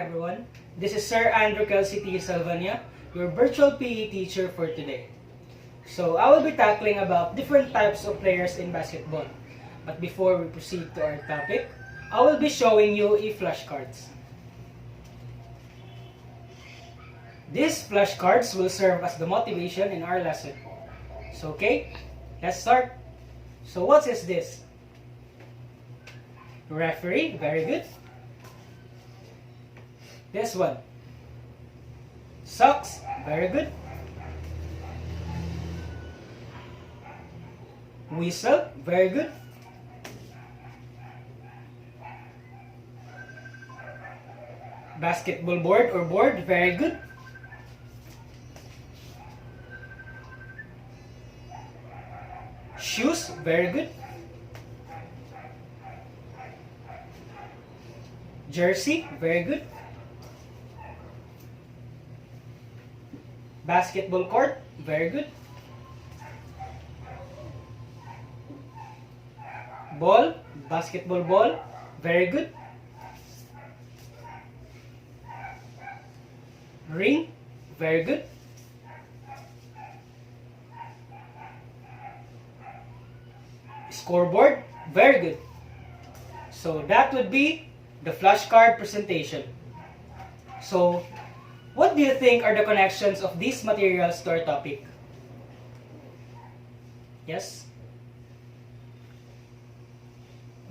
everyone. This is Sir Andrew Kelsey T. Salvania, your virtual PE teacher for today. So I will be tackling about different types of players in basketball. But before we proceed to our topic, I will be showing you flashcards. These flashcards will serve as the motivation in our lesson. So okay, let's start. So what is this? Referee, very good. This one. Socks, very good. Whistle, very good. Basketball board or board, very good. Shoes, very good. Jersey, very good. Basketball court, very good. Ball, basketball ball, very good. Ring, very good. Scoreboard, very good. So that would be the flashcard presentation. So, what do you think are the connections of these materials to our topic? Yes?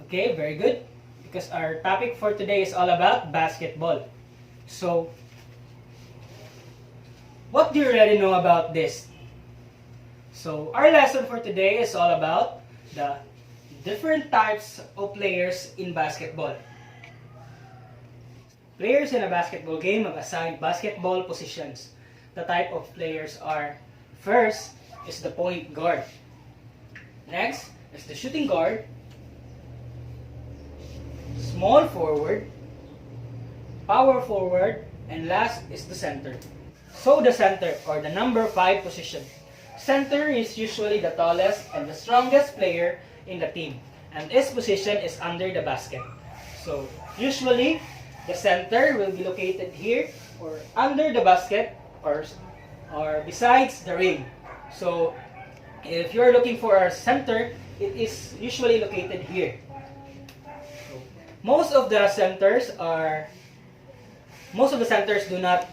Okay, very good. Because our topic for today is all about basketball. So, what do you already know about this? So, our lesson for today is all about the different types of players in basketball. Players in a basketball game have assigned basketball positions. The type of players are: first is the point guard. Next is the shooting guard, small forward, power forward, and last is the center. So the center, or the number 5 position. Center is usually the tallest and the strongest player in the team, and this position is under the basket. So usually the center will be located here or under the basket or besides the rim. So if you're looking for a center, it is usually located here. So, most of the centers do not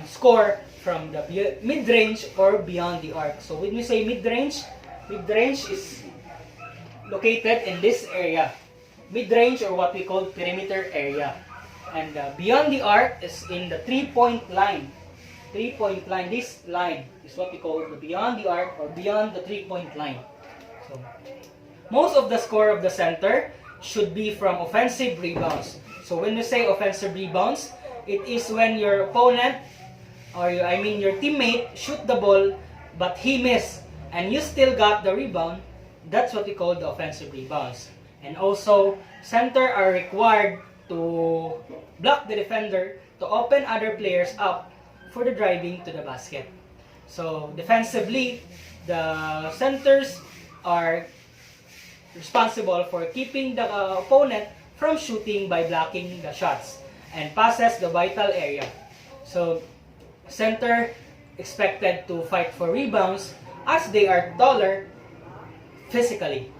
score from the mid-range or beyond the arc. So when we say mid-range is located in this area. Mid-range, or what we call perimeter area. And beyond the arc is in the 3-point line. 3-point line, this line is what we call the beyond the arc or beyond the 3-point line. So, most of the score of the center should be from offensive rebounds. So when you say offensive rebounds, it is when your opponent, or your teammate shoot the ball but he missed and you still got the rebound. That's what we call the offensive rebounds. And also, center are required to block the defender to open other players up for the driving to the basket. So defensively, the centers are responsible for keeping the opponent from shooting by blocking the shots and passes the vital area. So center expected to fight for rebounds as they are taller physically.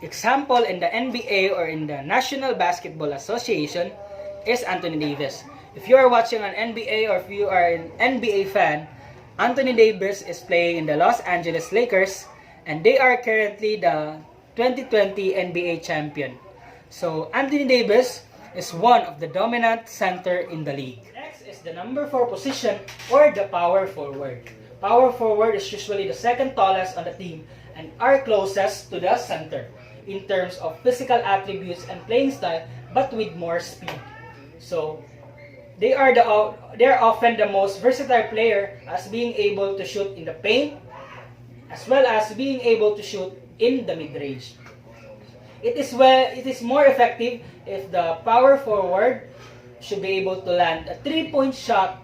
Example in the NBA or in the National Basketball Association is Anthony Davis. If you are watching an NBA or if you are an NBA fan, Anthony Davis is playing in the Los Angeles Lakers and they are currently the 2020 NBA champion. So Anthony Davis is one of the dominant center in the league. Next is the number 4 position, or the power forward. Power forward is usually the second tallest on the team and are closest to the center in terms of physical attributes and playing style, but with more speed. So they are often the most versatile player, as being able to shoot in the paint as well as being able to shoot in the mid-range. It is more effective if the power forward should be able to land a 3-point shot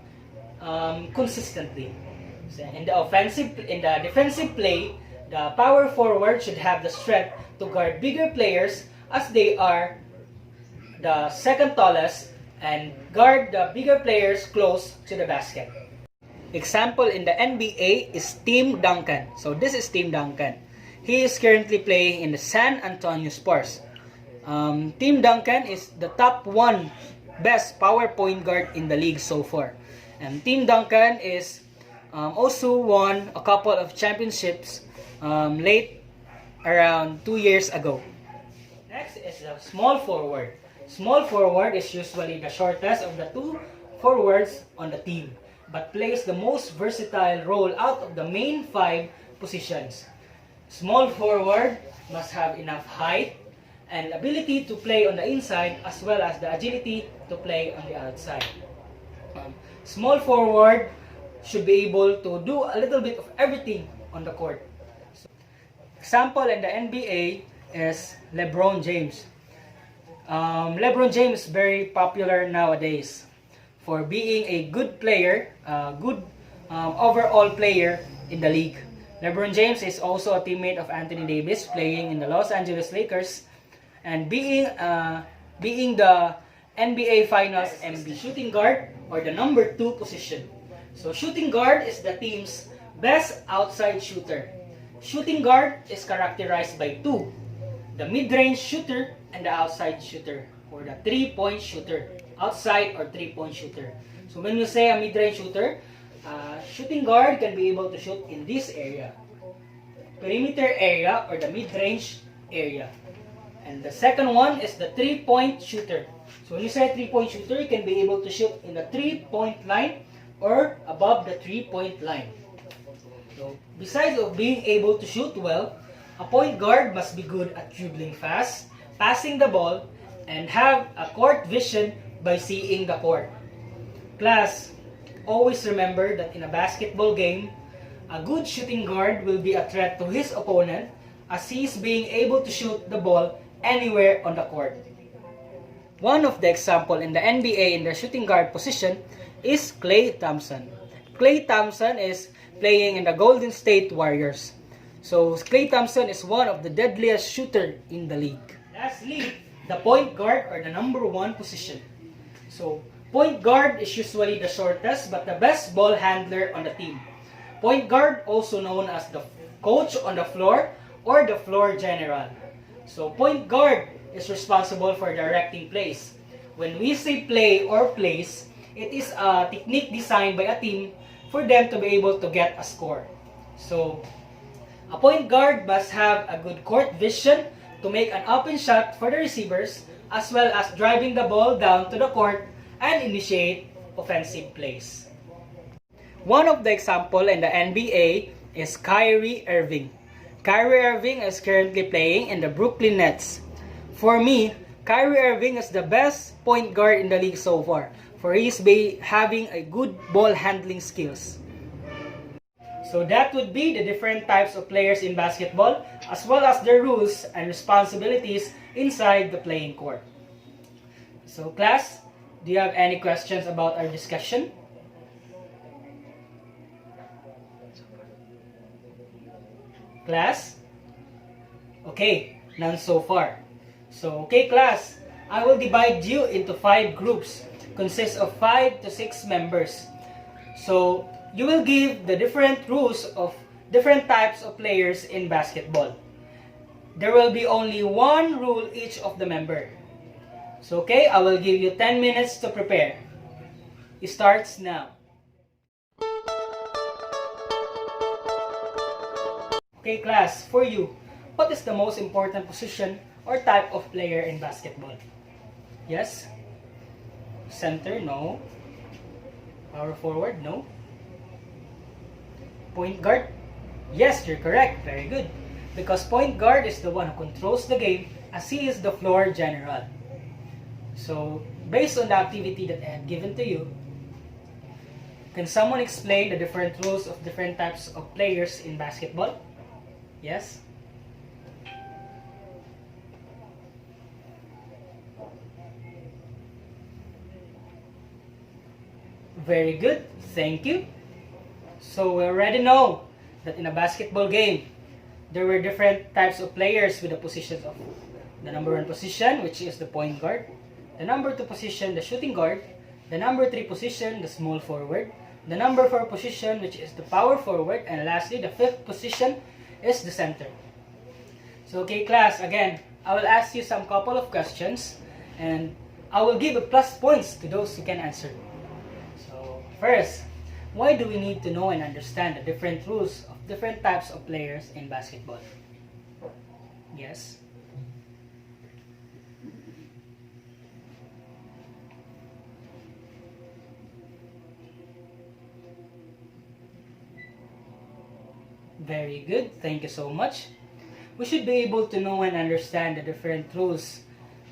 consistently. So in the defensive play, the power forward should have the strength to guard bigger players as they are the second tallest and guard the bigger players close to the basket. Example in the NBA is Tim Duncan. So this is Tim Duncan. He is currently playing in the San Antonio Spurs. Tim Duncan is the top 1 best power point guard in the league so far. And Tim Duncan is also won a couple of championships late around 2 years ago. Next is the small forward. Small forward is usually the shortest of the 2 forwards on the team, but plays the most versatile role out of the main 5 positions. Small forward must have enough height and ability to play on the inside as well as the agility to play on the outside. Small forward should be able to do a little bit of everything on the court. Example in the NBA is LeBron James. LeBron James is very popular nowadays for being a good player, good overall player in the league. LeBron James is also a teammate of Anthony Davis playing in the Los Angeles Lakers and being the NBA Finals MVP. Shooting guard or the number 2 position. So shooting guard is the team's best outside shooter. Shooting guard is characterized by 2, the mid-range shooter and the outside shooter, or the 3-point shooter, outside or 3-point shooter. So when you say a mid-range shooter, shooting guard can be able to shoot in this area, perimeter area or the mid-range area. And the second one is the 3-point shooter. So when you say 3-point shooter, you can be able to shoot in the 3-point line or above the 3-point line. So besides of being able to shoot well, a point guard must be good at dribbling fast, passing the ball, and have a court vision by seeing the court. Class, always remember that in a basketball game, a good shooting guard will be a threat to his opponent as he is being able to shoot the ball anywhere on the court. One of the example in the NBA in the shooting guard position is Klay Thompson. Klay Thompson is playing in the Golden State Warriors. So Klay Thompson is one of the deadliest shooter in the league. Lastly, the point guard or the number 1 position. So point guard is usually the shortest but the best ball handler on the team. Point guard, also known as the coach on the floor or the floor general. So point guard is responsible for directing plays. When we say play or plays, it is a technique designed by a team for them to be able to get a score. So a point guard must have a good court vision to make an open shot for the receivers as well as driving the ball down to the court and initiate offensive plays. One of the example in the NBA is Kyrie Irving. Kyrie Irving is currently playing in the Brooklyn Nets. For me, Kyrie Irving is the best point guard in the league so far, for he is having a good ball handling skills. So that would be the different types of players in basketball, as well as their rules and responsibilities inside the playing court. So class, do you have any questions about our discussion? Class? Okay, none so far. So, okay class, I will divide you into 5 groups, consists of 5 to 6 members. So, you will give the different rules of different types of players in basketball. There will be only 1 rule each of the member. So, okay, I will give you 10 minutes to prepare. It starts now. Okay class, for you, what is the most important position or type of player in basketball? Yes? Center? No. Power forward? No. Point guard? Yes, you're correct. Very good. Because point guard is the one who controls the game as he is the floor general. So, based on the activity that I have given to you, can someone explain the different rules of different types of players in basketball? Yes? Very good. Thank you. So we already know that in a basketball game, there were different types of players with the positions of the number 1 position, which is the point guard, the number 2 position, the shooting guard, the number 3 position, the small forward, the number 4 position, which is the power forward, and lastly, the 5th position is the center. So, okay, class, again, I will ask you some couple of questions, and I will give a plus points to those who can answer. So, first, why do we need to know and understand the different rules of different types of players in basketball? Yes? Very good. Thank you so much. We should be able to know and understand the different rules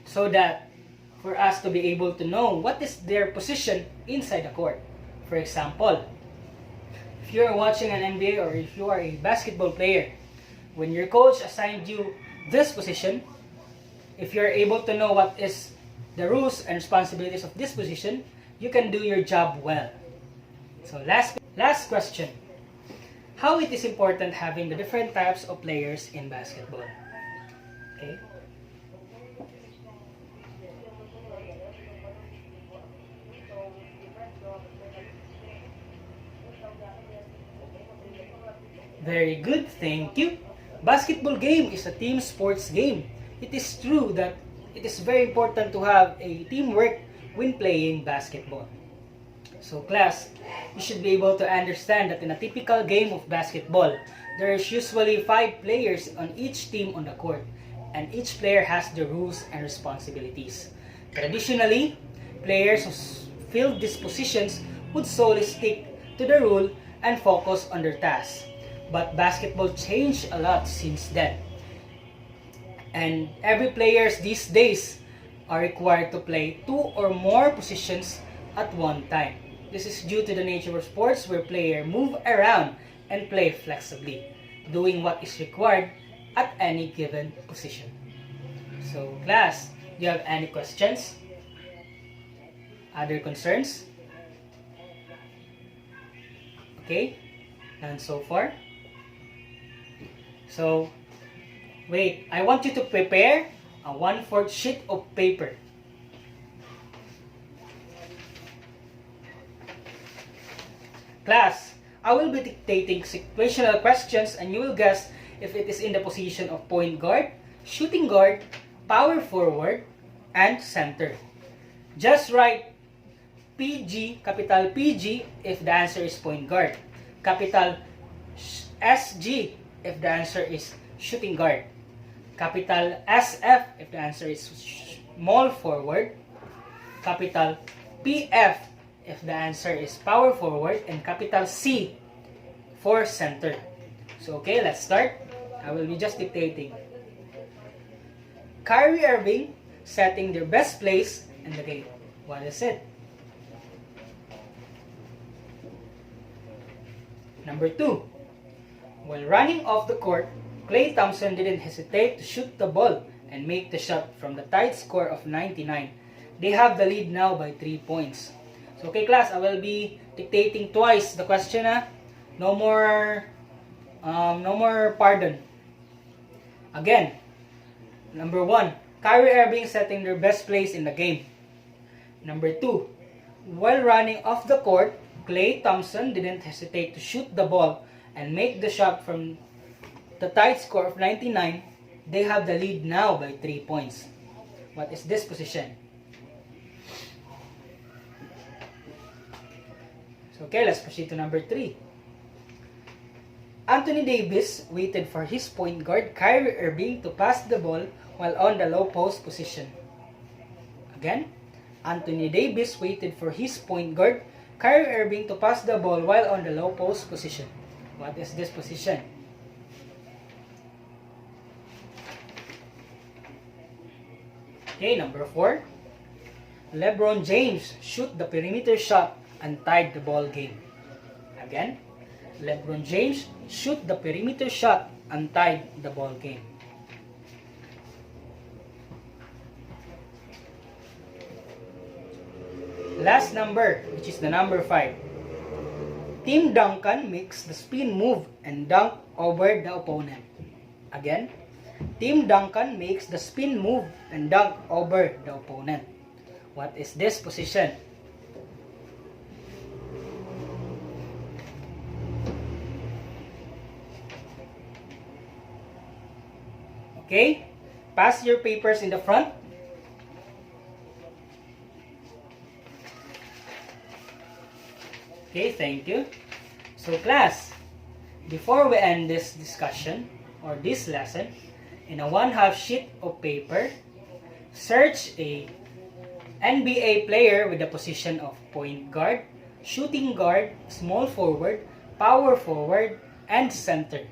so that for us to be able to know what is their position inside the court. For example, if you are watching an NBA or if you are a basketball player, when your coach assigned you this position, if you are able to know what is the rules and responsibilities of this position, you can do your job well. So last question. How it is important having the different types of players in basketball. Okay? Very good, thank you. Basketball game is a team sports game. It is true that it is very important to have a teamwork when playing basketball. So class, you should be able to understand that in a typical game of basketball, there is usually 5 players on each team on the court, and each player has the rules and responsibilities. Traditionally, players who filled these positions would solely stick to the rule and focus on their tasks. But basketball changed a lot since then. And every players these days are required to play 2 or more positions at one time. This is due to the nature of sports where players move around and play flexibly, doing what is required at any given position. So class, do you have any questions? Other concerns? Okay, none so far. So, wait, I want you to prepare a 1/4 sheet of paper. Class, I will be dictating situational questions and you will guess if it is in the position of point guard, shooting guard, power forward, and center. Just write PG, capital PG if the answer is point guard. Capital SG if the answer is shooting guard. Capital SF if the answer is small forward. Capital PF if the answer is power forward, and capital C for center. So okay, let's start. I will be just dictating. Kyrie Irving setting their best place in the game. What is it? Number 2. While running off the court, Klay Thompson didn't hesitate to shoot the ball and make the shot from the tied score of 99. They have the lead now by 3 points. So okay class, I will be dictating twice the question. No more pardon. Again, number 1, Kyrie Irving setting their best place in the game. Number 2, while running off the court, Klay Thompson didn't hesitate to shoot the ball and make the shot from the tied score of 99. They have the lead now by 3 points. What is this position? So okay, let's proceed to number 3. Anthony Davis waited for his point guard Kyrie Irving to pass the ball while on the low post position. Again, Anthony Davis waited for his point guard Kyrie Irving to pass the ball while on the low post position. What is this position? Okay, number 4. LeBron James shoot the perimeter shot and tied the ball game. Again, LeBron James shoot the perimeter shot and tied the ball game. Last number, which is the number 5. Tim Duncan makes the spin move and dunk over the opponent. Again, Tim Duncan makes the spin move and dunk over the opponent. What is this position? Okay? Pass your papers in the front. Okay, thank you. So class, before we end this discussion or this lesson, in a 1/2 sheet of paper, search a NBA player with the position of point guard, shooting guard, small forward, power forward, and center.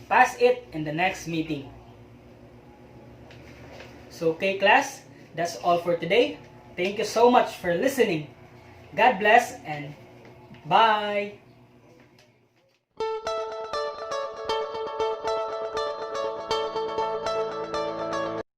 Pass it in the next meeting. So okay class, that's all for today. Thank you so much for listening. God bless and bye!